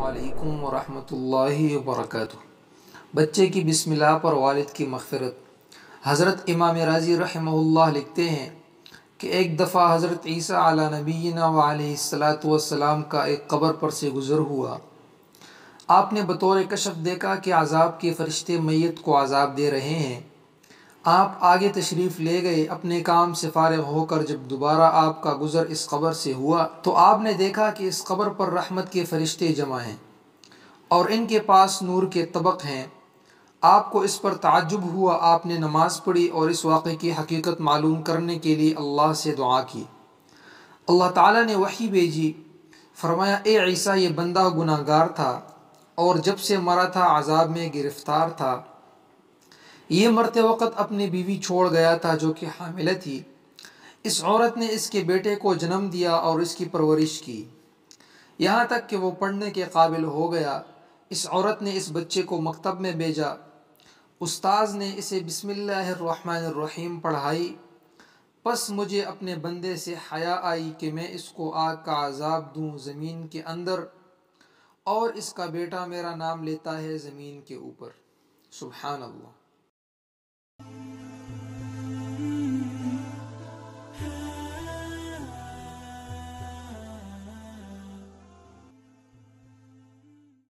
علیکم ورحمۃ اللہ وبرکاتہ۔ بچے کی بسم اللہ پر والد کی مغفرت۔ حضرت امام رازی رحمہ اللہ لکھتے ہیں کہ ایک دفعہ حضرت عیسیٰ علی نبینا وعلیہ الصلاۃ والسلام کا ایک قبر پر سے گزر ہوا۔ آپ نے بطور کشف دیکھا کہ عذاب کے فرشتے میت کو عذاب دے رہے ہیں۔ آپ آگے تشریف لے گئے۔ اپنے کام سے فارغ ہو کر جب دوبارہ آپ کا گزر اس قبر سے ہوا تو آپ نے دیکھا کہ اس قبر پر رحمت کے فرشتے جمع ہیں اور ان کے پاس نور کے طبق ہیں۔ آپ کو اس پر تعجب ہوا۔ آپ نے نماز پڑھی اور اس واقعے کی حقیقت معلوم کرنے کے لیے اللہ سے دعا کی۔ اللہ تعالیٰ نے وحی بھیجی، فرمایا اے عیسیٰ، یہ بندہ گناہ گار تھا اور جب سے مرا تھا عذاب میں گرفتار تھا۔ یہ مرتے وقت اپنی بیوی چھوڑ گیا تھا جو کہ حاملہ تھی۔ اس عورت نے اس کے بیٹے کو جنم دیا اور اس کی پرورش کی یہاں تک کہ وہ پڑھنے کے قابل ہو گیا۔ اس عورت نے اس بچے کو مکتب میں بھیجا۔ استاذ نے اسے بسم اللہ الرحمن الرحیم پڑھائی۔ پس مجھے اپنے بندے سے حیا آئی کہ میں اس کو آگ کا عذاب دوں زمین کے اندر، اور اس کا بیٹا میرا نام لیتا ہے زمین کے اوپر۔ سبحان اللہ۔